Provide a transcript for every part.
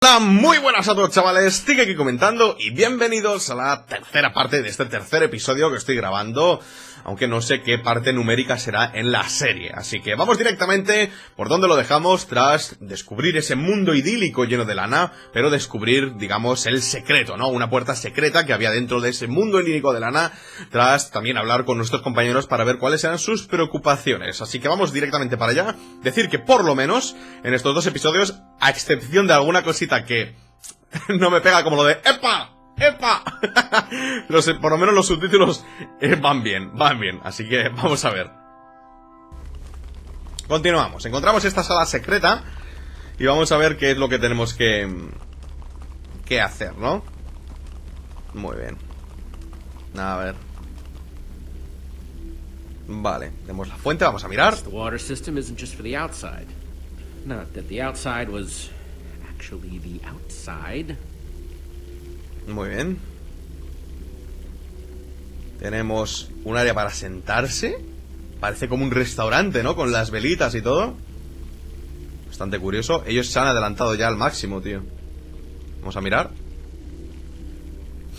Hola, muy buenas a todos, chavales, estoy aquí comentando y bienvenidos a la tercera parte de este tercer episodio que estoy grabando, aunque no sé qué parte numérica será en la serie. Así que vamos directamente por donde lo dejamos tras descubrir ese mundo idílico lleno de lana, pero descubrir, digamos, el secreto, ¿no? Una puerta secreta que había dentro de ese mundo idílico de lana, tras también hablar con nuestros compañeros para ver cuáles eran sus preocupaciones. Así que vamos directamente para allá, decir que por lo menos en estos dos episodios, a excepción de alguna cosita que no me pega como lo de ¡Epa! ¡Epa! Por lo menos los subtítulos van bien, así que vamos a ver. Continuamos, encontramos esta sala secreta y vamos a ver qué es lo que tenemos que hacer, ¿no? Muy bien. A ver. Vale, tenemos la fuente, vamos a mirar. The water system isn't just for the outside. Not that the outside was actually the outside. Muy bien. Tenemos un área para sentarse. Parece como un restaurante, ¿no? Con las velitas y todo. Bastante curioso. Ellos se han adelantado ya al máximo, tío. Vamos a mirar.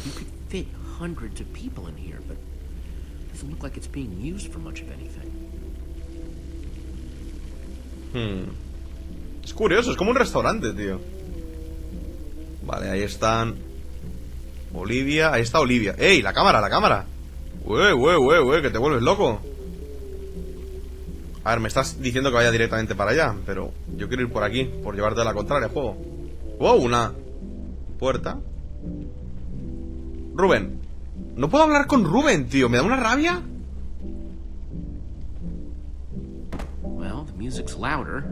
You could fit hundreds of people in here, but it doesn't look like it's being used for much of anything. Es curioso, es como un restaurante, tío. Vale, ahí están Olivia, ahí está Olivia. ¡Ey! La cámara, la cámara. Que te vuelves loco. A ver, me estás diciendo que vaya directamente para allá, pero yo quiero ir por aquí, por llevarte a la contraria, juego. ¡Wow! Una puerta. Rubén. No puedo hablar con Rubén, tío. Me da una rabia. Well, the music's louder,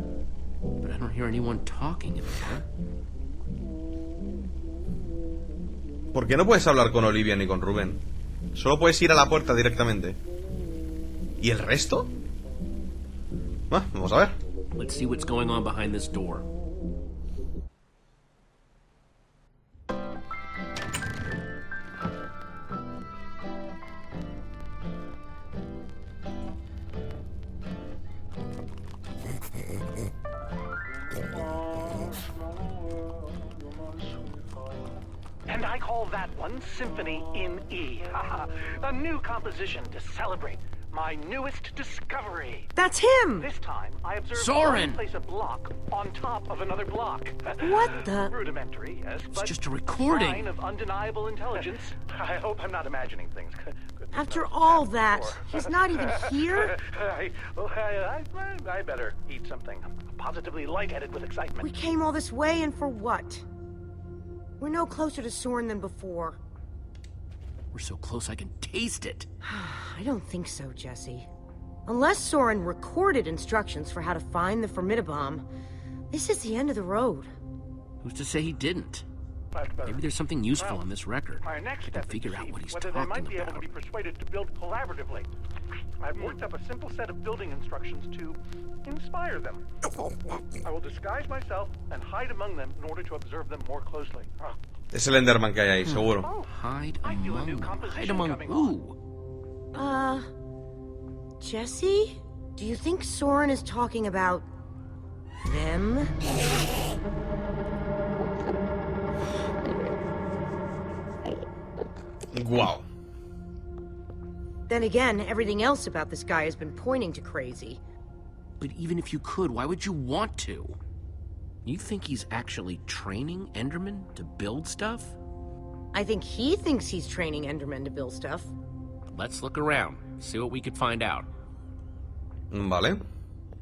but I don't hear anyone talking in there. ¿Por qué no puedes hablar con Olivia ni con Rubén? Solo puedes ir a la puerta directamente. ¿Y el resto? Vamos a ver. Let's see what's going on behind this door. And I call that one Symphony in E. A new composition to celebrate my newest discovery. That's him! This time, I observed Soren! one place a block on top of another block. What the? Rudimentary, yes, It's but just a recording. sign of undeniable intelligence. I hope I'm not imagining things. Goodness After knows all what's that, for. he's not even here? I better eat something. I'm positively lightheaded with excitement. We came all this way, and for what? We're no closer to Soren than before. We're so close I can taste it. I don't think so, Jesse. Unless Soren recorded instructions for how to find the Formidabomb, this is the end of the road. Who's to say he didn't? But, Maybe there's something useful well, on this record. Our next I can step is figure to out see what he's whether they might talking be able to about. be persuaded to build collaboratively. I've worked up a simple set of building instructions to inspire them. I will disguise myself and hide among them in order to observe them more closely. Es el Enderman que hay ahí, seguro. Oh, Hide I feel a among new them. composition Hide among coming who? Jesse? Do you think Soren is talking about them? Guau. Then again, everything else about this guy has been pointing to crazy. But even if you could, why would you want to? You think he's actually training Enderman to build stuff? I think he thinks he's training Endermen to build stuff. Let's look around, see what we could find out. Vale.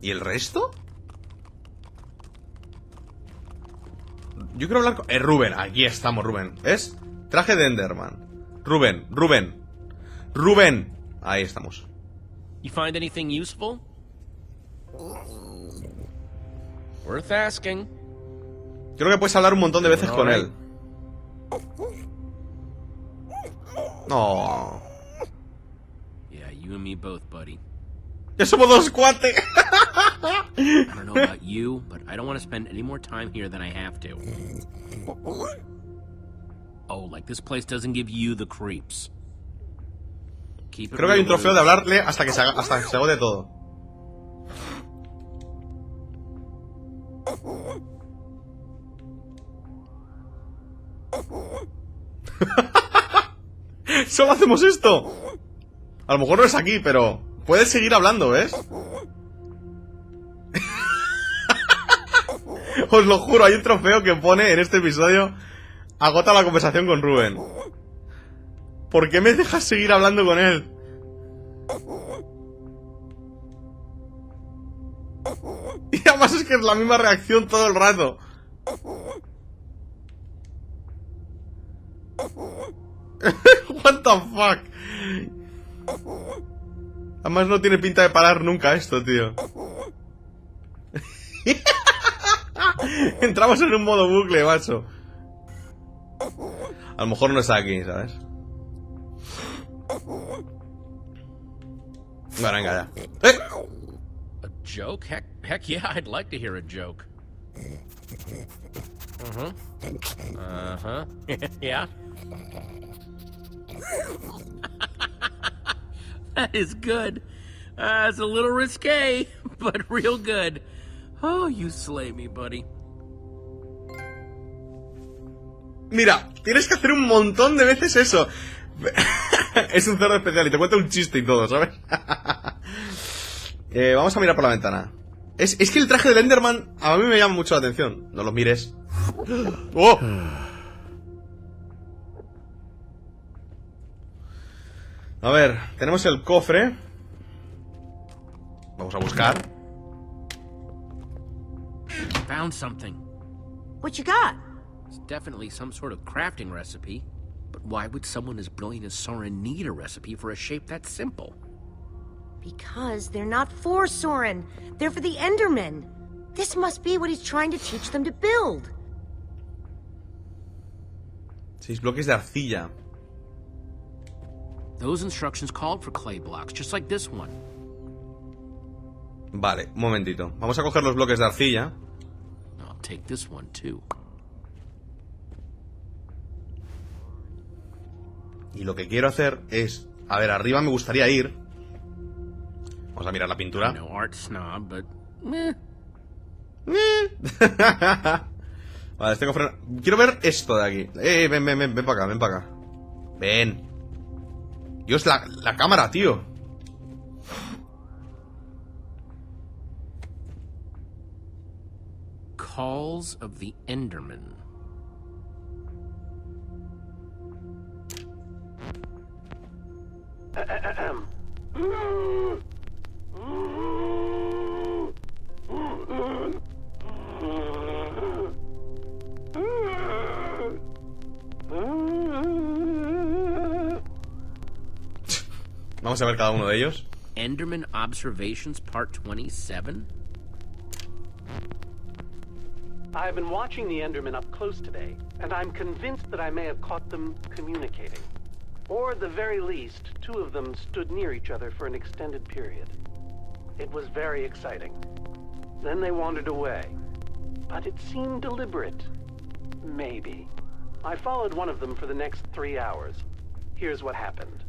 ¿Y el resto? Yo quiero hablar con... Rubén, aquí estamos, Rubén. ¿Ves? Traje de Enderman. Rubén. Ahí estamos. You find anything useful? Worth asking. Creo que puedes hablar un montón de veces con él. No. Yeah, you and me both, buddy. Ya somos dos cuates. I don't know about you, but I don't want to spend any more time here than I have to. Oh, like this place doesn't give you the creeps. Keep it Creo que hay un real, trofeo de Luke. hablarle hasta que se agote todo. Solo hacemos esto. A lo mejor no es aquí, pero puedes seguir hablando, ¿ves? Os lo juro, hay un trofeo que pone en este episodio: agota la conversación con Rubén. ¿Por qué me dejas seguir hablando con él? Y además es que es la misma reacción todo el rato. What the fuck. Además no tiene pinta de parar nunca esto, tío. Entramos en un modo bucle, macho. A lo mejor no está aquí, ¿sabes? Bueno, venga ya. A joke? Heck yeah, I'd like to hear a joke. Yeah. That is good. It's a little risque, but real good. Oh, you slay me, buddy. Mira, tienes que hacer un montón de veces eso. Es un cerdo especial y te cuenta un chiste y todo, ¿sabes? Vamos a mirar por la ventana. Es que el traje del Enderman a mí me llama mucho la atención. No lo mires. ¡Oh! A ver, tenemos el cofre. Vamos a buscar. Found something. What you got? It's definitely some sort of crafting recipe. But why would someone as brilliant as Soren need a recipe for a shape that simple? Because they're not for Soren. They're for the Endermen. This must be what he's trying to teach them to build. 6 bloques de arcilla. Those instructions called for clay blocks, just like this one. Vale, un momentito. Vamos a coger los bloques de arcilla. I'll take this one too. Y lo que quiero hacer es... A ver, arriba me gustaría ir. Vamos a mirar la pintura. No art snob, but meh. Vale, este cofre... Quiero ver esto de aquí. Ven para acá, ven para acá. Ven. Dios, la cámara, tío. Calls of the Enderman. Vamos a ver cada uno de ellos. Enderman Observations Part 27? I've been watching the Endermen up close today, and I'm convinced that I may have caught them communicating. Or at the very least, 2 of them stood near each other for an extended period. It was very exciting. Then they wandered away. But it seemed deliberate. Maybe. I followed one of them for the next 3 hours. Here's what happened.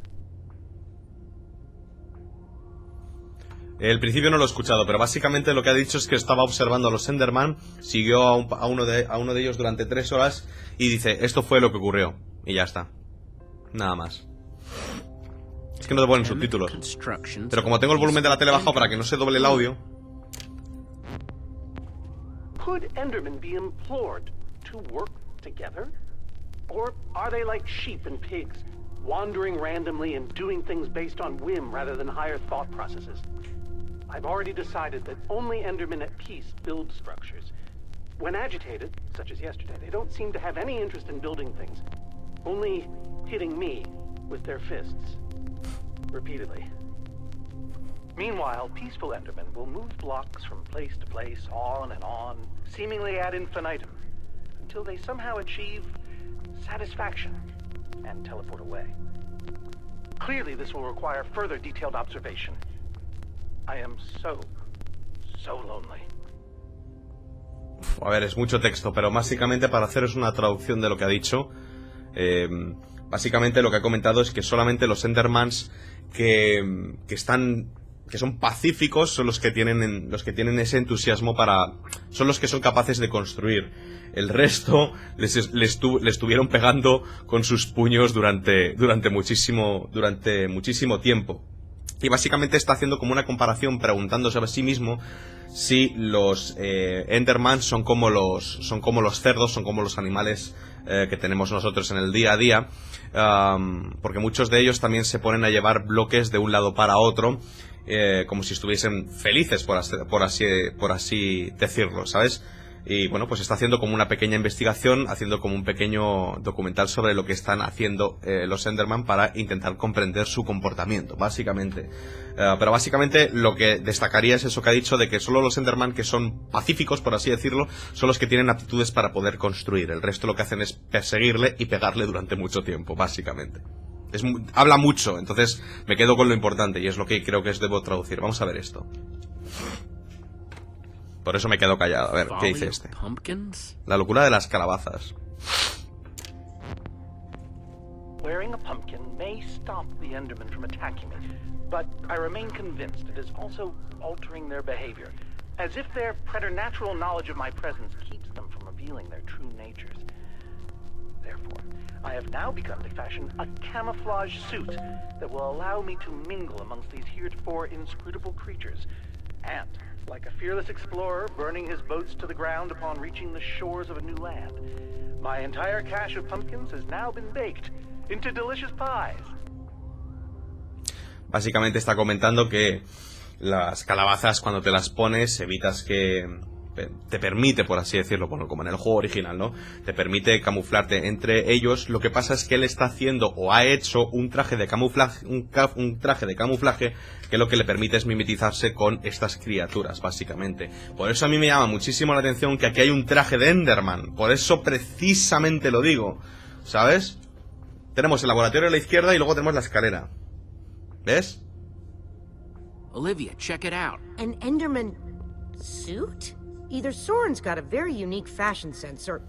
El principio no lo he escuchado, pero básicamente lo que ha dicho es que estaba observando a los Enderman, siguió a uno de ellos durante 3 horas y dice, esto fue lo que ocurrió. Y ya está. Nada más. Es que no te ponen subtítulos. Pero como tengo el volumen de la tele bajado para que no se doble el audio... Could Endermen be implored to work together? Or are they like sheep and pigs, wandering randomly and doing things based on whim rather than higher thought processes? I've already decided that only Endermen at peace build structures. When agitated, such as yesterday, they don't seem to have any interest in building things. Only hitting me with their fists. Repeatedly. Meanwhile, peaceful Endermen will move blocks from place to place, on and on, seemingly ad infinitum, until they somehow achieve satisfaction and teleport away. Clearly, this will require further detailed observation. I am so lonely. A ver, es mucho texto, pero básicamente para haceros una traducción de lo que ha dicho, básicamente lo que ha comentado es que solamente los Endermans que están son pacíficos son los que tienen ese entusiasmo son los que son capaces de construir. El resto les estuvieron pegando con sus puños durante muchísimo tiempo. Y básicamente está haciendo como una comparación, preguntándose a sí mismo si los Enderman son como los cerdos, son como los animales que tenemos nosotros en el día a día, porque muchos de ellos también se ponen a llevar bloques de un lado para otro, como si estuviesen felices, por así decirlo, ¿sabes? Y bueno, pues está haciendo como una pequeña investigación, haciendo como un pequeño documental sobre lo que están haciendo los Enderman para intentar comprender su comportamiento, básicamente. Pero básicamente lo que destacaría es eso que ha dicho, de que solo los Enderman que son pacíficos, por así decirlo, son los que tienen aptitudes para poder construir. El resto lo que hacen es perseguirle y pegarle durante mucho tiempo, básicamente. Habla mucho, entonces me quedo con lo importante y es lo que creo que debo traducir. Vamos a ver esto. Por eso me quedo callado. A ver, ¿qué dice este? La locura de las calabazas. Wearing a pumpkin may stop the Endermen from attacking me, but I remain convinced it is also altering their behavior, as if their preternatural knowledge of my presence keeps them from revealing their true natures. Therefore, I have now begun to fashion a camouflage suit that will allow me to mingle amongst these heretofore inscrutable creatures, and like a fearless explorer burning his boats to the ground upon reaching the shores of a new land, my entire cache of pumpkins has now been baked into delicious pies. Básicamente está comentando que las calabazas, cuando te las pones, evitas que... te permite, por así decirlo, bueno, como en el juego original, ¿no? Te permite camuflarte entre ellos. Lo que pasa es que él está haciendo o ha hecho un traje de camuflaje, un traje de camuflaje que lo que le permite es mimetizarse con estas criaturas, básicamente. Por eso a mí me llama muchísimo la atención que aquí hay un traje de Enderman. Por eso precisamente lo digo, ¿sabes? Tenemos el laboratorio a la izquierda y luego tenemos la escalera. ¿Ves? Olivia, check it out. An Enderman suit? Either Soren's got a very unique fashion sense, or...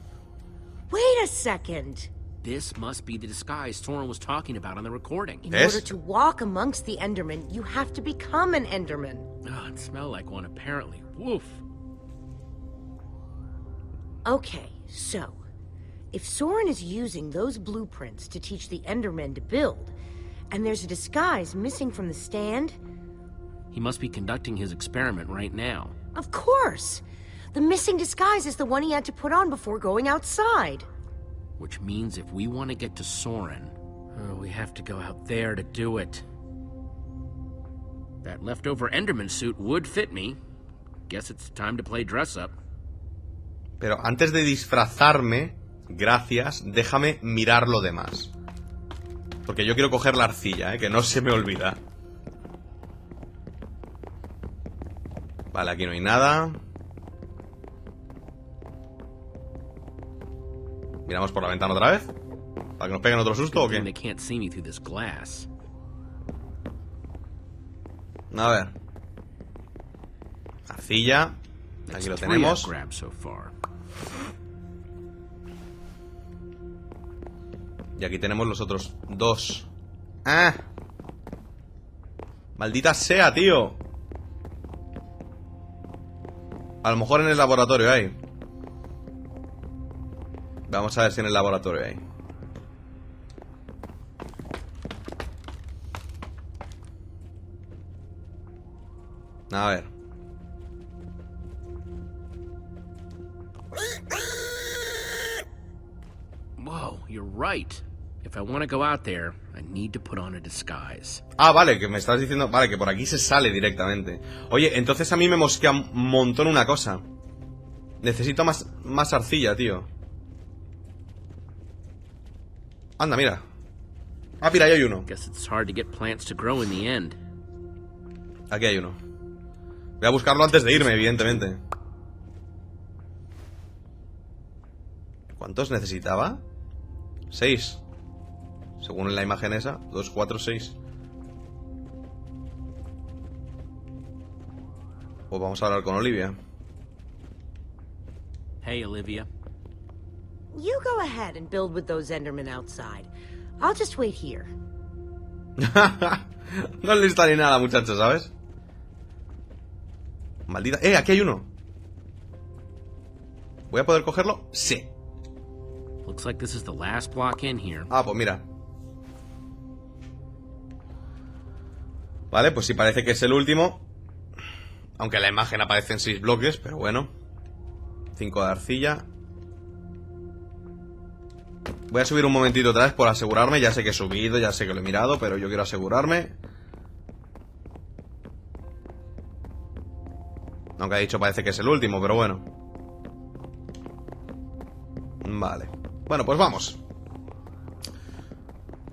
Wait a second! This must be the disguise Soren was talking about on the recording. In order to walk amongst the Endermen, you have to become an Enderman. Oh, it smelled like one, apparently. Woof. Okay, so... if Soren is using those blueprints to teach the Endermen to build, and there's a disguise missing from the stand... He must be conducting his experiment right now. Of course! The missing disguise is the one he had to put on before going outside. Which means if we want to get to Soren, we have to go out there to do it. That leftover Enderman suit would fit me. Guess it's time to play dress up. Pero antes de disfrazarme, gracias, déjame mirar lo demás. Porque yo quiero coger la arcilla, que no se me olvida. Vale, aquí no hay nada. Miramos por la ventana otra vez. ¿Para que nos peguen otro susto o qué? A ver. Arcilla. Aquí lo tenemos. Y aquí tenemos los otros dos. ¡Ah! Maldita sea, tío. A lo mejor en el laboratorio hay. Vamos a ver si en el laboratorio hay. A ver. Whoa, you're right. If I want to go out there, I need to put on a disguise. Ah, vale, que me estás diciendo... Vale, que por aquí se sale directamente. Oye, entonces a mí me mosquea un montón una cosa. Necesito más arcilla, tío. Anda, mira. Ah, mira, ahí hay uno. Guess it's hard to get plants to grow in the end. Aquí hay uno. Voy a buscarlo antes de irme, evidentemente. ¿Cuántos necesitaba? 6. Según en la imagen esa. 2, 4, 6. Pues vamos a hablar con Olivia. Hey, Olivia. You go ahead and build with those Endermen outside. I'll just wait here. No le está ni nada, muchachos, ¿sabes? Maldita... aquí hay uno. ¿Voy a poder cogerlo? Sí. Looks like this is the last block in here. Ah, pues mira. Vale, pues sí parece que es el último. Aunque en la imagen aparecen 6 bloques, pero bueno. 5 de arcilla. Voy a subir un momentito otra vez por asegurarme. Ya sé que he subido, ya sé que lo he mirado, pero yo quiero asegurarme. Aunque ha dicho parece que es el último, pero bueno. Vale. Bueno, pues vamos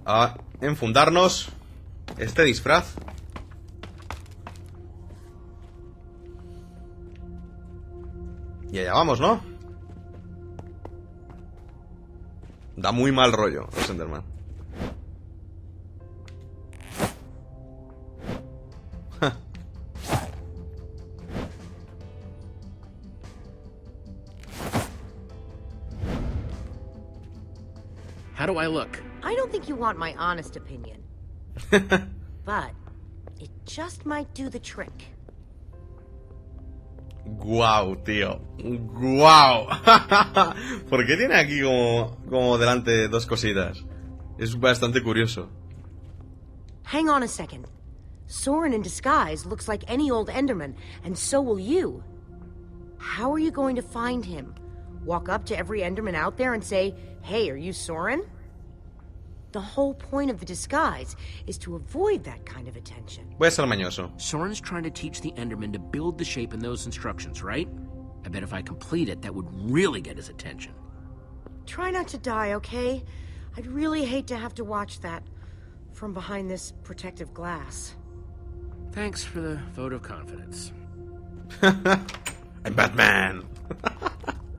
a enfundarnos este disfraz. Y allá vamos, ¿no? Da muy mal rollo los Enderman. How do I look? I don't think you want my honest opinion. But it just might do the trick. Guau, tío. Guau. ¿Por qué tiene aquí como delante dos cositas? Es bastante curioso. Hang on a second. Soren in disguise looks like any old Enderman, and so will you. How are you going to find him? Walk up to every Enderman out there and say, "Hey, are you Soren?" The whole point of the disguise is to avoid that kind of attention. Voy a ser mañoso. Soren's trying to teach the Enderman to build the shape in those instructions, right? I bet if I complete it, that would really get his attention. Try not to die, okay? I'd really hate to have to watch that from behind this protective glass. Thanks for the vote of confidence. I'm Batman.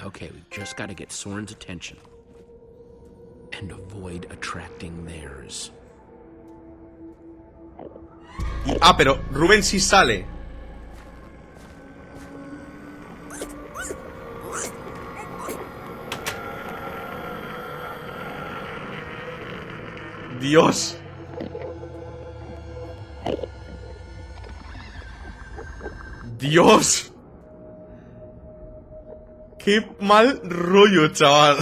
Okay, we've just got to get Soren's attention. And avoid attracting theirs. Pero Rubén sí sale. Dios. Dios. Qué mal rollo, chaval.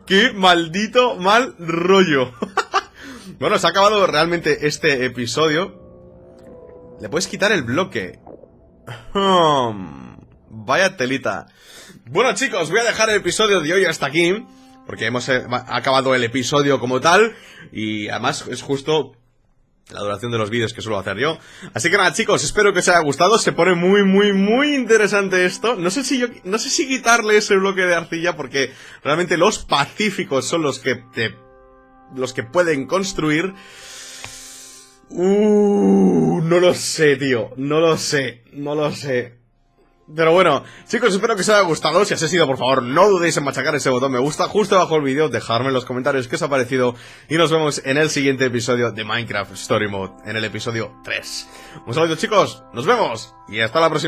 Qué maldito mal rollo. Bueno, se ha acabado realmente este episodio. Le puedes quitar el bloque. Vaya telita. Bueno, chicos, voy a dejar el episodio de hoy hasta aquí, porque hemos acabado el episodio como tal. Y además es justo la duración de los vídeos que suelo hacer yo. Así que nada, chicos, espero que os haya gustado. Se pone muy, muy, muy interesante esto. No sé si quitarle ese bloque de arcilla, porque realmente los pacíficos son los que pueden construir. No lo sé, tío. No lo sé. Pero bueno, chicos, espero que os haya gustado. Si os ha sido, por favor, no dudéis en machacar ese botón me gusta justo debajo del vídeo, dejadme en los comentarios qué os ha parecido y nos vemos en el siguiente episodio de Minecraft Story Mode, en el episodio 3. Un saludo, chicos, nos vemos y hasta la próxima.